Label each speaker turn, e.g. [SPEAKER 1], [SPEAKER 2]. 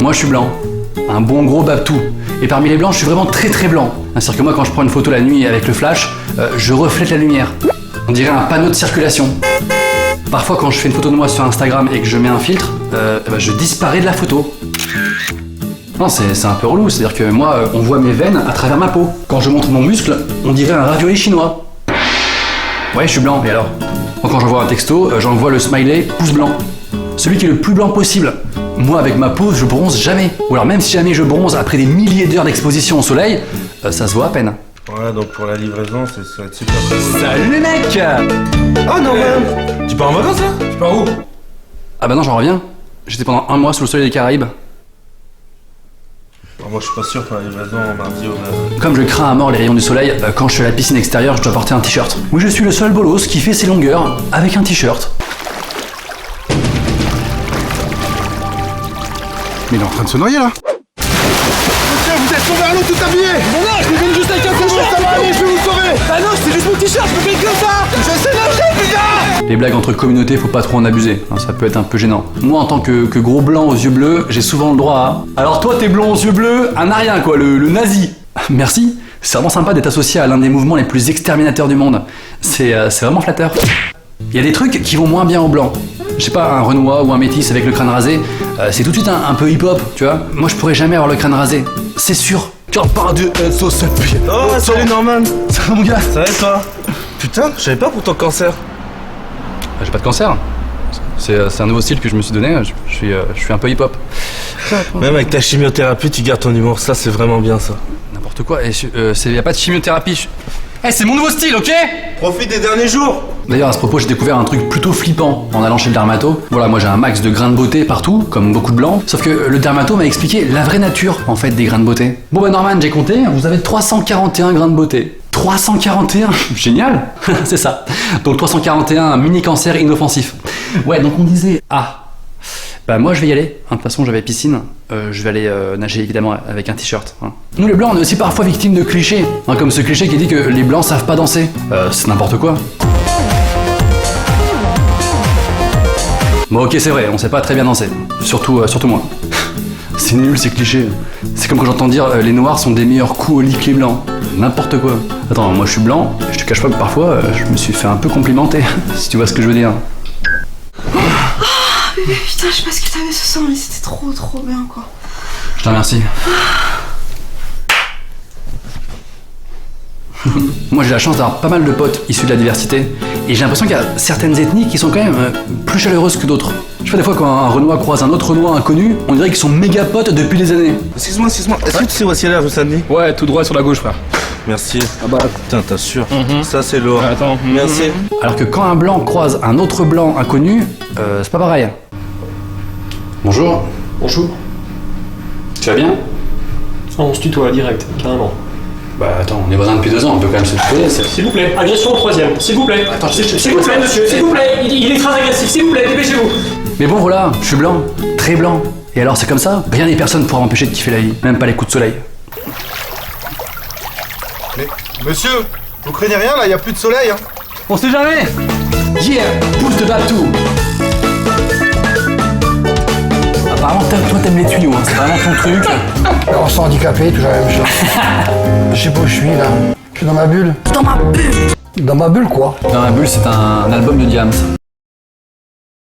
[SPEAKER 1] Moi je suis blanc. Un bon gros babtou. Et parmi les blancs, je suis vraiment très très blanc. C'est-à-dire que moi quand je prends une photo la nuit avec le flash, je reflète la lumière. On dirait un panneau de circulation. Parfois quand je fais une photo de moi sur Instagram et que je mets un filtre, je disparais de la photo. Non, c'est un peu relou, c'est-à-dire que moi, on voit mes veines à travers ma peau. Quand je montre mon muscle, on dirait un ravioli chinois. Ouais, je suis blanc, et alors? Moi, quand j'envoie un texto, j'envoie le smiley pouce blanc. Celui qui est le plus blanc possible. Moi, avec ma peau, je bronze jamais. Ou alors même si jamais je bronze après des milliers d'heures d'exposition au soleil, ça se voit à peine.
[SPEAKER 2] Ouais, donc pour la livraison, ça va être super.
[SPEAKER 1] Salut les mecs!
[SPEAKER 2] Oh non, man! Tu pars en vacances là? Tu pars où?
[SPEAKER 1] Ah bah non, j'en reviens. J'étais pendant 1 mois sous le soleil des Caraïbes.
[SPEAKER 2] Alors moi je suis pas sûr pour la livraison mardi au...
[SPEAKER 1] Comme je crains à mort les rayons du soleil, quand je suis à la piscine extérieure, je dois porter un t-shirt. Oui, je suis le seul bolos qui fait ses longueurs avec un t-shirt.
[SPEAKER 3] Mais il est en train de se noyer là. Monsieur, vous êtes tombé à l'eau tout habillé.
[SPEAKER 4] Mais non, je me viens juste avec un t-shirt.
[SPEAKER 3] Ça va aller, je vais vous sauver.
[SPEAKER 4] Bah non, c'était juste mon t-shirt, je me fais que ça.
[SPEAKER 3] Je sais nager, putain.
[SPEAKER 1] Les blagues entre communautés, faut pas trop en abuser, ça peut être un peu gênant. Moi en tant que gros blanc aux yeux bleus, j'ai souvent le droit à... Alors toi t'es blond aux yeux bleus, un arien quoi, le nazi. Merci, c'est vraiment sympa d'être associé à l'un des mouvements les plus exterminateurs du monde. C'est vraiment flatteur. Il y a des trucs qui vont moins bien au blanc. Je sais pas, un Renoir ou un métis avec le crâne rasé, c'est tout de suite un peu hip-hop, tu vois. Moi je pourrais jamais avoir le crâne rasé, c'est sûr.
[SPEAKER 3] Tiens, par Dieu, SO 7 pieds.
[SPEAKER 2] Oh, salut Norman!
[SPEAKER 1] Ça va mon gars?
[SPEAKER 2] Ça va et toi? Putain, je savais pas pour ton cancer.
[SPEAKER 1] J'ai pas de cancer. C'est un nouveau style que je me suis donné, je suis un peu hip-hop.
[SPEAKER 2] Même avec ta chimiothérapie, tu gardes ton humour, ça c'est vraiment bien ça.
[SPEAKER 1] N'importe quoi, et y a pas de chimiothérapie. C'est mon nouveau style, ok?
[SPEAKER 2] Profite des derniers jours!
[SPEAKER 1] D'ailleurs, à ce propos, j'ai découvert un truc plutôt flippant en allant chez le dermato. Voilà, moi j'ai un max de grains de beauté partout, comme beaucoup de blancs. Sauf que le dermato m'a expliqué la vraie nature, en fait, des grains de beauté. Bon bah Norman, j'ai compté, vous avez 341 grains de beauté. 341? Génial. C'est ça. Donc 341, mini cancer inoffensif. Ouais, donc on disait... Ah, bah moi je vais y aller, de toute façon j'avais piscine, je vais aller nager évidemment avec un t-shirt. Nous les blancs on est aussi parfois victimes de clichés, comme ce cliché qui dit que les blancs savent pas danser. C'est n'importe quoi. Bon ok c'est vrai, on sait pas très bien danser, surtout moi. C'est nul ces clichés. C'est comme quand j'entends dire les noirs sont des meilleurs coups au lit que les blancs. N'importe quoi. Attends, moi je suis blanc, je te cache pas que parfois je me suis fait un peu complimenter, si tu vois ce que je veux dire.
[SPEAKER 5] Bébé, putain, je sais pas ce que t'avais ce soir, mais c'était trop bien quoi.
[SPEAKER 1] Je te remercie. Moi j'ai la chance d'avoir pas mal de potes issus de la diversité et j'ai l'impression qu'il y a certaines ethnies qui sont quand même plus chaleureuses que d'autres. Je sais pas, des fois quand un Renoir croise un autre Renoir inconnu, on dirait qu'ils sont méga potes depuis des années.
[SPEAKER 2] Excuse-moi, est-ce que tu sais où est-ce qu'il est rue Saint-Denis?
[SPEAKER 4] Ouais, tout droit sur la gauche, frère.
[SPEAKER 2] Merci.
[SPEAKER 4] Ah bah,
[SPEAKER 2] Putain, t'assures. Ça c'est lourd.
[SPEAKER 4] attends.
[SPEAKER 2] Merci.
[SPEAKER 1] Alors que quand un blanc croise un autre blanc inconnu, c'est pas pareil. Bonjour.
[SPEAKER 4] Bonjour.
[SPEAKER 1] Tu vas bien?
[SPEAKER 4] On se tutoie direct, carrément.
[SPEAKER 1] Bah attends, on est voisins depuis 2 ans, on peut quand même se tutoyer.
[SPEAKER 4] S'il vous plaît, agression au 3ème, s'il vous plaît.
[SPEAKER 1] Attends,
[SPEAKER 4] s'il vous plaît, monsieur, s'il vous plaît, il est très agressif, s'il vous plaît, dépêchez-vous.
[SPEAKER 1] Mais bon voilà, je suis blanc, très blanc. Et alors c'est comme ça, rien ni personne pourra m'empêcher de kiffer la vie, même pas les coups de soleil.
[SPEAKER 3] Mais, monsieur, vous craignez rien là, y a plus de soleil, hein.
[SPEAKER 1] On sait jamais. Yeah, pouce de Babtou. Apparemment toi t'aimes les tuyaux, c'est vraiment ton truc.
[SPEAKER 6] On s'est handicapé, toujours la même chose. Je sais pas où je suis là. Je suis dans ma bulle.
[SPEAKER 5] Dans ma bulle.
[SPEAKER 6] Dans ma bulle quoi.
[SPEAKER 1] Dans ma bulle, c'est un album de Diams.